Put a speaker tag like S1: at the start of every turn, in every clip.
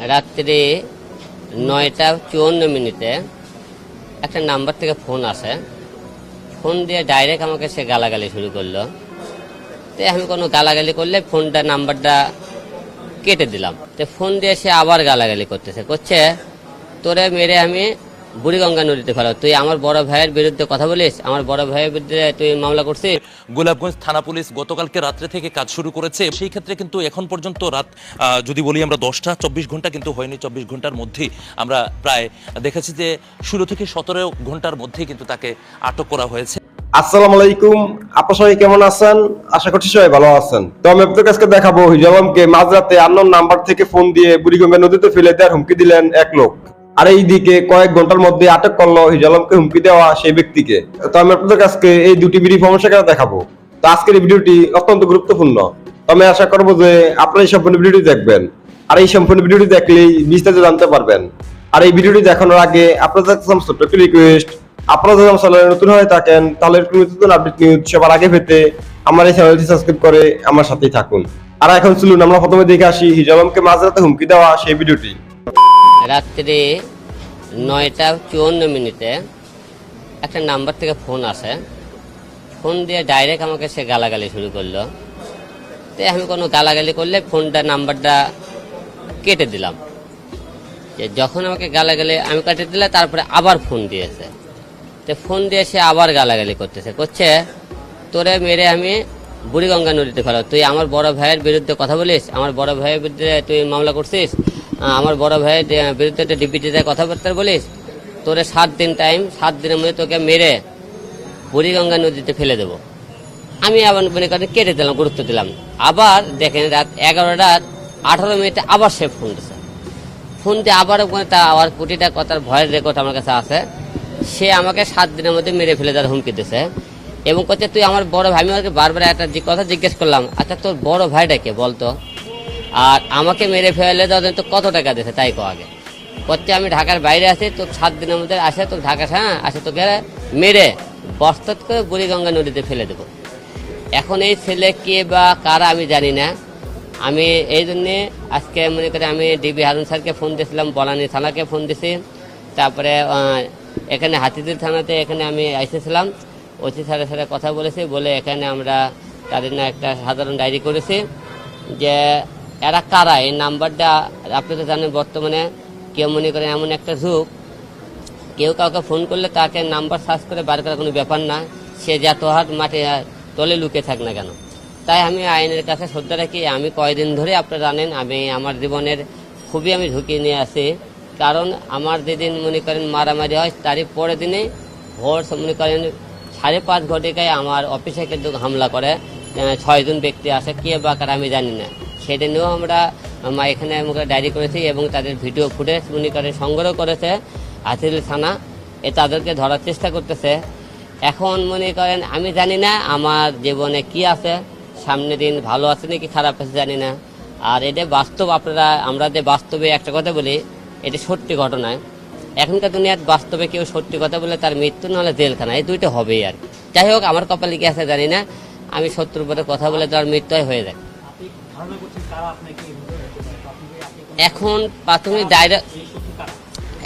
S1: রাত্রি 9টা 54 মিনিটে একটা নাম্বার থেকে ফোন আসে। ফোন দিয়ে ডাইরেক্ট আমাকে সে গালাগালি শুরু করলো। তো আমি কোনো গালাগালি করলে ফোনটা নাম্বারটা কেটে দিলাম। তো ফোন দিয়ে সে আবার গালাগালি করছে তোরে মেরে আমি বুড়িগঙ্গা নদীতে ফেলো, তুই আমার বড় ভাইয়ের বিরুদ্ধে কথা বলিস, আমার বড় ভাইয়ের বিরুদ্ধে তুই মামলা করছিস।
S2: গোলাপগঞ্জ থানা পুলিশ গতকালকে রাত্রে থেকে কাজ শুরু করেছে। সেই ক্ষেত্রে কিন্তু এখন পর্যন্ত রাত যদি বলি আমরা 10টা 24 ঘন্টা কিন্তু হয়নি। 24 ঘন্টার মধ্যেই আমরা প্রায় দেখেছি যে 16 থেকে 17 ঘন্টার মধ্যেই কিন্তু তাকে আটক করা হয়েছে।
S3: আসসালামু আলাইকুম, আপনারা সবাই কেমন আছেন? আশা করছি সবাই ভালো আছেন। তো আমি আপনাদের কাছে দেখাবো হিজল আলমকে মাঝরাতে আননোন নাম্বার থেকে ফোন দিয়ে বুড়িগঙ্গা নদীতে ফেলে দেওয়ার হুমকি দিলেন এক লোক, আর এইদিকে কয়েক ঘন্টার মধ্যে আটক করলো হিজল আলমকে হুমকি দেওয়া সেই ব্যক্তিকে। তো আমি আপনাদের কাছে এই দুটি ভিডিও ইনফরমেশন দেখাবো। তো আজকের এই ভিডিওটি অত্যন্ত গুরুত্বপূর্ণ। তো আমি আশা করবো যে আপনারা এই সম্পূর্ণ ভিডিওটি দেখবেন, আর এই সম্পূর্ণ ভিডিওটি দেখলেই বিস্তারিত জানতে পারবেন। আর এই ভিডিওটি দেখানোর আগে আপনাদের কাছে ছোট্ট একটা রিকোয়েস্ট, আপনারা যদি আমার চ্যানেলে নতুন হয়ে থাকেন তাহলে নতুন আপডেট নিউজ সবার আগে পেতে আমার এই চ্যানেলটি সাবস্ক্রাইব করে আমার সাথেই থাকুন। আর এখন চলুন আমরা প্রথমে দেখে আসি হিজল আলমকে মাঝরাতে হুমকি দেওয়া সেই ভিডিওটি।
S1: রাত্রি 9টা 54 মিনিটে একটা নাম্বার থেকে ফোন আসে। ফোন দিয়ে ডাইরেক্ট আমাকে সে গালাগালি শুরু করলো। তো আমি কোনো গালাগালি করলে ফোনটা নাম্বারটা কেটে দিলাম। যে যখন আমাকে গালাগালি আমি কেটে দিলে তারপরে আবার ফোন দিয়েছে। তো ফোন দিয়ে সে আবার গালাগালি করছে তোরে মেরে আমি বুড়িগঙ্গা নদীতে ফেলো, তুই আমার বড় ভাইয়ের বিরুদ্ধে কথা বলিস, আমার বড় ভাইয়ের বিরুদ্ধে তুই মামলা করছিস, আমার বড় ভাইয়ের বিরুদ্ধে তুই ডিপিটিতে কথাবার্তা বলিস, তোরে 7 দিন টাইম, 7 দিনের মধ্যে তোকে মেরে বুড়িগঙ্গা নদীতে ফেলে দেবো। আমি আবার মনে করেন কেটে দিলাম, গুরুত্ব দিলাম। আবার দেখেন রাত 11টা 18 মিনিটে আবার সে ফোন দিচ্ছে। ফোন দিয়ে আবার আবার কোটিটা কথার ভয়ের রেকর্ড আমার কাছে আছে। সে আমাকে 7 দিনের মধ্যে মেরে ফেলে দেওয়ার হুমকি দিছে এবং করছে তুই আমার বড় ভাই। আমি আমাকে বারবার একটা কথা জিজ্ঞেস করলাম, আচ্ছা তোর বড় ভাইটাকে বলতো, আর আমাকে মেরে ফেলে দেওয়ার জন্য তো কত টাকা দিয়েছে তাই কো আগে। করছে আমি ঢাকার বাইরে আছি, তোর 7 দিনের মধ্যে আসে তোর ঢাকা আসে তোকে মেরে বস্তাত করে বুড়িগঙ্গা নদীতে ফেলে দেবো। এখন এই ছেলে কে বা কারা আমি জানি না। আমি এই জন্যে আজকে মনে করি আমি ডিবি হারুন স্যারকে ফোন দিয়েছিলাম, বনানী থানাকে ফোন দিয়েছি, তারপরে এখানে হাতিঝিল থানাতে এখানে আমি এসেছিলাম, ওসি স্যারের সাথে কথা বলেছি, বলে এখানে আমরা তাদের না একটা সাধারণ ডায়েরি করেছি যে এরা কারা। এই নাম্বারটা আপনি তো জানেন বর্তমানে কেউ মনে করেন এমন একটা যুগ, কেউ কাউকে ফোন করলে তাকে নাম্বার সার্চ করে বার করার কোনো ব্যাপার না, সে যত হাত মাঠে তলে লুকে থাক না কেন। তাই আমি আইনের কাছে শ্রদ্ধা রাখি। আমি কয়দিন ধরে আপনারা জানেন আমি আমার জীবনের খুবই আমি ঝুঁকি নিয়ে আসি, কারণ আমার যেদিন মনে করেন মারামারি হয় তারই পরের দিনে ভোর মনে করেন 5:30 ঘটিকায় আমার অফিসে কিন্তু হামলা করে 6 জন ব্যক্তি আসে, কে বা কারা আমি জানি না। সেদিনেও আমরা এখানে ডায়েরি করেছি এবং তাদের ভিডিও ফুটেজ মনে করেন সংগ্রহ করেছে হাতিঝিল থানা, তাদেরকে ধরার চেষ্টা করতেছে। এখন মনে করেন আমি জানি না আমার জীবনে কি আছে, সামনে দিন ভালো আছে নাকি খারাপ আছে জানি না। আর এটা বাস্তব, আমরা যে বাস্তবে একটা কথা বলি, এটা সত্যি ঘটনা। এখনকার দুনিয়ার বাস্তবে কেউ সত্যি কথা বলে তার মৃত্যু নাহলে জেলখানা, এই দুইটা হবেই। আর যাই হোক আমার কপালে কি আছে জানি না, আমি শত্রুর উপরে কথা বলে তার মৃত্যু হয়ে যায়। এখন প্রাথমিক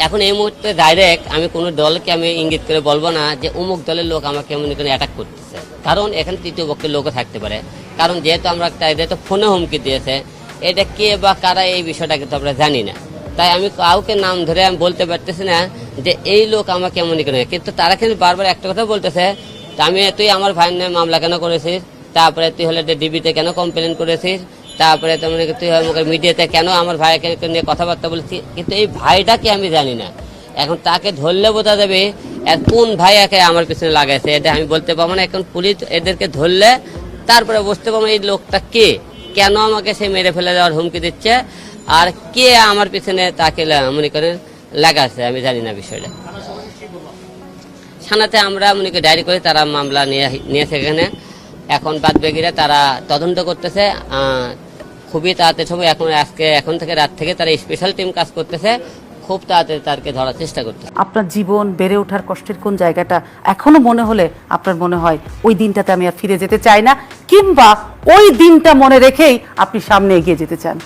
S1: এখন এই মুহূর্তে ডাইরেক্ট আমি কোনো দলকে আমি ইঙ্গিত করে বলবো না যে অমুক দলের লোক আমাকে মনে করে অ্যাটাক করতেছে, কারণ এখানে তৃতীয় পক্ষের লোকও থাকতে পারে। কারণ যেহেতু আমরা যেহেতু ফোনে হুমকি দিয়েছে, এটা কে বা কারা এই বিষয়টা কিন্তু আমরা জানি না। তাই আমি কাউকে নাম ধরে আমি বলতে পারতেছি না যে এই লোক আমাকে মনে করে, কিন্তু তারা কিন্তু বারবার একটা কথা বলতেছে, তুই আমার ভাইয়ের নামে মামলা কেন করেছিস, তারপরে তুই হলে ডিবিতে কেন কমপ্লেন করেছিস, তারপরে তুই মিডিয়াতে কেন আমার ভাইকে নিয়ে কথাবার্তা বলছিস। কিন্তু এই ভাইটাকে আমি জানি না। এখন তাকে ধরলে বোঝা যাবে কোন ভাই একে আমার পিছনে লাগাইছে, এটা আমি বলতে পারবো না। এখন পুলিশ এদেরকে ধরলে তারপরে বুঝতে পারবো এই লোকটা কে, কেন আমাকে সে মেরে ফেলে দেওয়ার হুমকি দিচ্ছে, আর কে আমার পিছনে তাকে মনে করে লাগাচ্ছে আমি জানি না বিষয়টা। থানাতে আমরা মনে করি ডায়েরি করে তারা মামলা নিয়েছে এখানে। এখন বাদবাকিরা তারা তদন্ত করতেছে খুবই তাড়াতাড়ি সময়। এখন থেকে রাত থেকে তারা স্পেশাল টিম কাজ করতেছে, খুব তাড়াতাড়ি তাকে ধরার চেষ্টা করতেছে।
S4: আপনার জীবন বেড়ে ওঠার কষ্টের কোন জায়গাটা এখনো মনে হলে আপনার মনে হয় ওই দিনটাতে আমি আর ফিরে যেতে চাই না, কিংবা ওই দিনটা মনে রেখেই আপনি সামনে এগিয়ে যেতে চান?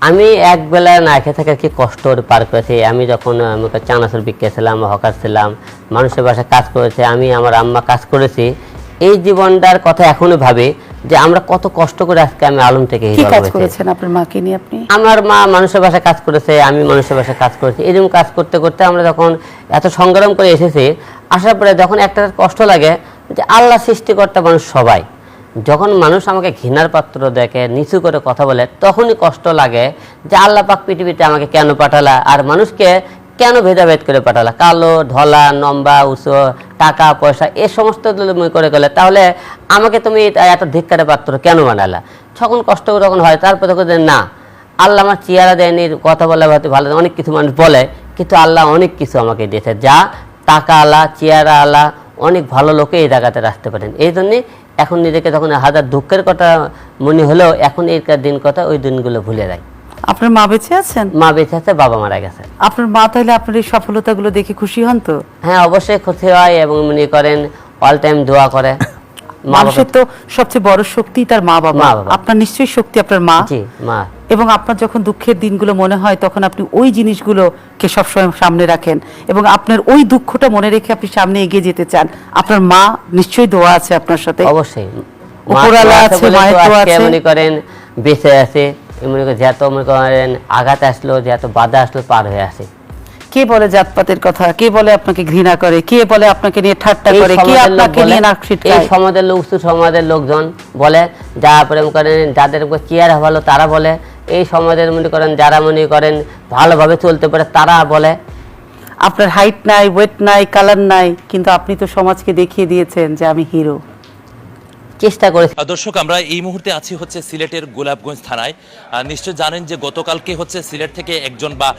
S1: আমি এক বেলা না খেয়ে থাকার কি কষ্ট পার করেছি। আমি যখন আমাকে চানাচুর বিক্রি ছিলাম, হকার ছিলাম, মানুষের বাসায় কাজ করেছে, আমি আমার আম্মা কাজ করেছি, এই জীবনটার কথা এখনো ভাবি যে আমরা কত কষ্ট করে আজকে আমি আলম থেকে
S4: কি
S1: হিরো
S4: কাজ
S1: হয়েছি।
S4: করেছেন আপনার মাকে নিয়ে আপনি?
S1: আমার মা মানুষের বাসায় কাজ করেছে, আমি মানুষের বাসায় কাজ করেছি। এরকম কাজ করতে করতে আমরা যখন এত সংগ্রাম করে এসেছি, আসার পরে যখন একটা কষ্ট লাগে যে আল্লাহ সৃষ্টিকর্তা মানুষ সবাই, যখন মানুষ আমাকে ঘৃণার পাত্র দেখে, নিচু করে কথা বলে, তখনই কষ্ট লাগে যে আল্লাহ পাক পৃথিবীতে আমাকে কেন পাঠালা, আর মানুষকে কেন ভেদাভেদ করে পাঠালা, কালো ধলা লম্বা উঁচু টাকা পয়সা এ সমস্ত করে গেলে, তাহলে আমাকে তুমি এত ধিক্কারের পাত্র কেন বানালা। তখন কষ্ট তখন হয়। তারপর তখন না, আল্লাহ আমার চেহারা দেয়নি, কথা বলে হয়তো ভালো, অনেক কিছু মানুষ বলে, কিন্তু আল্লাহ অনেক কিছু আমাকে দিয়েছে, যা টাকা আলা চেহারা আলা অনেক ভালো লোকে এই জায়গাতে রাখতে পারেন। এই জন্যে এখন নিজেকে যখন হাজার দুঃখের কথা মনে হলেও এখন এই দিন কথা ওই দিনগুলো ভুলে যায়।
S4: আপনার মা বেঁচে আছেন?
S1: মা বেঁচে আছে, বাবা মারা গেছে।
S4: আপনার মা তাহলে আপনার এই সফলতাগুলো দেখে খুশি হন তো?
S1: হ্যাঁ, অবশ্যই খুশি হয় এবং মনে করেন অল টাইম দোয়া করে।
S4: মানুষের তো সবচেয়ে বড় শক্তি তার মা বাবা।
S1: মা বাবা।
S4: আপনার নিশ্চয়ই শক্তি আপনার মা।
S1: জি, মা।
S4: এবং আপনার যখন দুঃখের দিনগুলো মনে হয় তখন আপনি ওই জিনিসগুলোকে সবসময় সামনে রাখেন এবং আপনার ওই দুঃখটা মনে রেখে আপনি সামনে এগিয়ে যেতে চান। আপনার মা নিশ্চয়ই দোয়া আছে আপনার সাথে।
S1: অবশ্যই
S4: উপরওয়ালা আছে, মায়ের দোয়া আছে।
S1: মনে করেন বেঁচে আছে, মনে করেন যত মনে করেন আঘাত আসলো, যত বাধা আসলো পার হয়ে আসে।
S4: কে বলে জাতপাতের কথা, কে বলে আপনাকে ঘৃণা করে, কে বলে আপনাকে নিয়ে ঠাট্টা করে, কে আপনাকে নিয়ে নাক
S1: এই
S4: ছিটকায়?
S1: সমাজের লোক, উচ্চ সমাজের লোকজন বলে, যারা প্রেম করেন, যাদের চেয়ার ভালো তারা বলে, এই সমাজের মনে করেন যারা মনে করেন ভালোভাবে চলতে পারে তারা বলে।
S4: আপনার হাইট নাই, ওয়েট নাই, কালার নাই, কিন্তু আপনি তো সমাজকে দেখিয়ে দিয়েছেন যে আমি হিরো।
S1: চেষ্টা করেছি।
S2: দর্শক, আমরা এই মুহূর্তে আছি হচ্ছে সিলেটের গোলাপগঞ্জ থানায়। নিশ্চয় জানেন যে গতকালকে হচ্ছে সিলেট থেকে একজন বা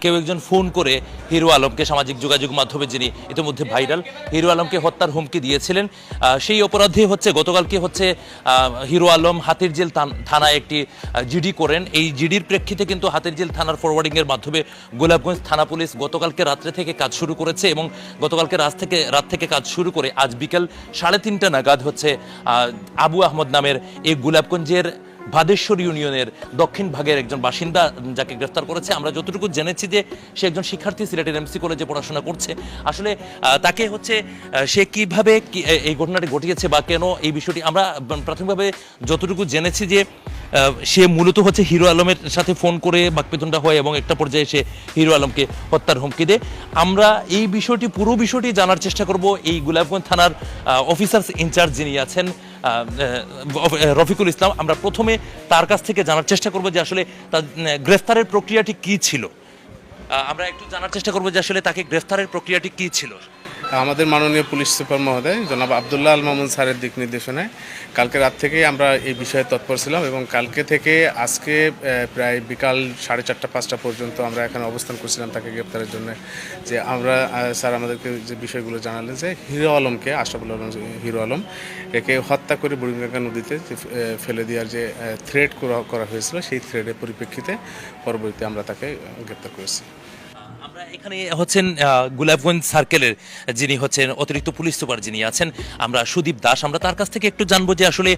S2: কেউ একজন ফোন করে হিরো আলমকে, সামাজিক যোগাযোগ মাধ্যমে যিনি ইতিমধ্যে ভাইরাল, হিরো আলমকে হত্যার হুমকি দিয়েছিলেন। সেই অপরাধে হচ্ছে গতকালকে হচ্ছে হিরো আলম হাতিরঝিল থানায় একটি জিডি করেন। এই জিডির প্রেক্ষিতে কিন্তু হাতিরঝিল থানার ফরওয়ার্ডিংয়ের মাধ্যমে গোলাপগঞ্জ থানা পুলিশ গতকালকে রাত্রে থেকে কাজ শুরু করেছে এবং গতকালকে রাত থেকে কাজ শুরু করে আজ বিকেল 3:30 নাগাদ হচ্ছে আবু আহমদ নামের এই গোলাপগঞ্জের ভাদেশ্বর ইউনিয়নের দক্ষিণ ভাগের একজন বাসিন্দা যাকে গ্রেফতার করেছে। আমরা যতটুকু জেনেছি যে সে একজন শিক্ষার্থী, সিলেটের এমসি কলেজে পড়াশোনা করছে। আসলে তাকে হচ্ছে সে কিভাবে এই ঘটনাটি ঘটিয়েছে বা কেন এই বিষয়টি আমরা প্রাথমিকভাবে যতটুকু জেনেছি যে সে মূলত হচ্ছে হিরো আলমের সাথে ফোন করে বাকবিতণ্ডা হয় এবং একটা পর্যায়ে সে হিরো আলমকে হত্যার হুমকি দেয়। আমরা এই বিষয়টি, পুরো বিষয়টি জানার চেষ্টা করব এই গোলাপগঞ্জ থানার অফিসার্স ইনচার্জ যিনি আছেন রফিকুল ইসলাম। আমরা প্রথমে তার কাছ থেকে জানার চেষ্টা করব যে আসলে তার গ্রেফতারের প্রক্রিয়াটি কি ছিল। আমরা একটু জানার চেষ্টা করব যে আসলে তাকে গ্রেফতারের প্রক্রিয়াটি কি ছিল।
S5: আমাদের মাননীয় পুলিশ সুপার মহোদয় জনাব আবদুল্লাহ আল মামুন স্যারের দিক নির্দেশনায় কালকে রাত থেকেই আমরা এই বিষয়ে তৎপর ছিলাম এবং কালকে থেকে আজকে প্রায় বিকাল 4:30-5টা পর্যন্ত আমরা এখানে অবস্থান করছিলাম তাকে গ্রেপ্তারের জন্য। যে আমরা স্যার আমাদেরকে যে বিষয়গুলো জানালেন যে হিরো আলমকে, আশরাফুল আলম হিরো আলম, একে হত্যা করে বুড়িগঙ্গা নদীতে ফেলে দেওয়ার যে থ্রেড করা হয়েছিল, সেই থ্রেডের পরিপ্রেক্ষিতে পরবর্তীতে আমরা তাকে গ্রেপ্তার করেছি।
S2: আমরা এখানে হচ্ছেন গোলাপগঞ্জ সার্কেলের যিনি হচ্ছেন অতিরিক্ত পুলিশ সুপার যিনি আছেন, আমরা সুদীপ দাস। আমরা তার কাছ থেকে একটু জানবো যে আসলে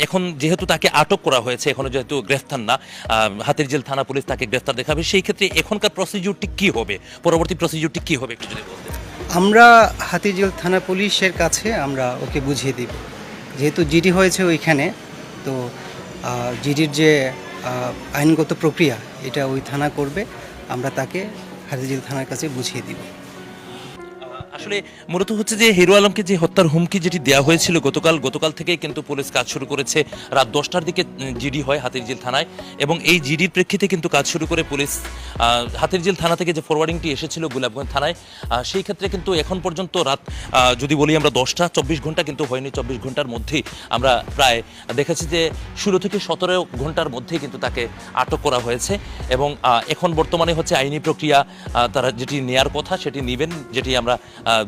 S2: এখন যেহেতু তাকে আটক করা হয়েছে, এখনো যেহেতু গ্রেফতার না, হাতিরঝিল থানা পুলিশ তাকে গ্রেফতার দেখাবে, সেই ক্ষেত্রে এখনকার প্রসিডিউরটি কি হবে, পরবর্তী প্রসিডিউরটি কি হবে একটু যদি বলতেন।
S6: আমরা হাতিরঝিল থানা পুলিশের কাছে আমরা ওকে বুঝিয়ে দিব, যেহেতু জিডি হয়েছে ওইখানে, তো জিডির যে আইনগত প্রক্রিয়া এটা ওই থানা করবে, আমরা তাকে হাতিরঝিল থানার কাছে বুঝিয়ে দিব।
S2: আসলে মূলত হচ্ছে যে হিরো আলমকে যে হত্যার হুমকি যেটি দেওয়া হয়েছিল গতকাল থেকেই কিন্তু পুলিশ কাজ শুরু করেছে। রাত 10টার দিকে জিডি হয় হাতিরঝিল থানায় এবং এই জিডির প্রেক্ষিতে কিন্তু কাজ শুরু করে পুলিশ। হাতিরঝিল থানা থেকে যে ফরওয়ার্ডিংটি এসেছিল গোলাপগঞ্জ থানায়, সেই ক্ষেত্রে কিন্তু এখন পর্যন্ত রাত যদি বলি আমরা 10টা 24 ঘন্টা কিন্তু হয়নি। 24 ঘন্টার মধ্যেই আমরা প্রায় দেখেছি যে 16 থেকে 17 ঘন্টার মধ্যেই কিন্তু তাকে আটক করা হয়েছে এবং এখন বর্তমানে হচ্ছে আইনি প্রক্রিয়া তারা যেটি নেয়ার কথা সেটি নেবেন, যেটি আমরা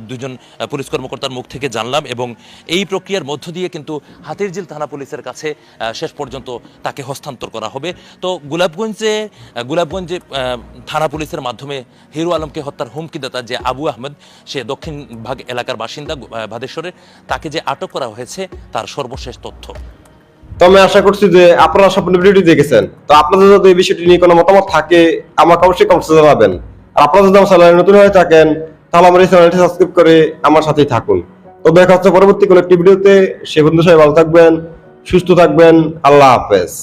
S2: দুজন পুলিশ কর্মকর্তার মুখ থেকে জানলাম এবং এই প্রক্রিয়ার মধ্য দিয়ে কিন্তু হাতিরঝিল থানা পুলিশের কাছে শেষ পর্যন্ত তাকে হস্তান্তর করা হবে। তো গোলাপগঞ্জে থানা পুলিশের মাধ্যমে হিরো আলমকে হত্যার হুমকিদাতা যে আবু আহমেদ, সে দক্ষিণ ভাগ এলাকার বাসিন্দা ভাদেশ্বরের, তাকে যে আটক করা হয়েছে তার সর্বশেষ তথ্য।
S3: তো আমি আশা করছি যে আপনারা সম্পূর্ণ ভিডিওটি দেখেছেন। তো আপনাদের যদি এই বিষয়টি নিয়ে কোনো মতামত থাকে আমাকে অবশ্যই কমেন্টে জানাবেন। আর আপনারা যদি আমার চ্যানেলে নতুন হয়ে থাকেন তাহলে আমার এই চ্যানেলটি সাবস্ক্রাইব করে আমার সাথেই থাকুন। তো দেখা হচ্ছে পরবর্তী কোনো একটি ভিডিওতে। সে বন্ধু সবাই ভালো থাকবেন, সুস্থ থাকবেন। আল্লাহ হাফেজ।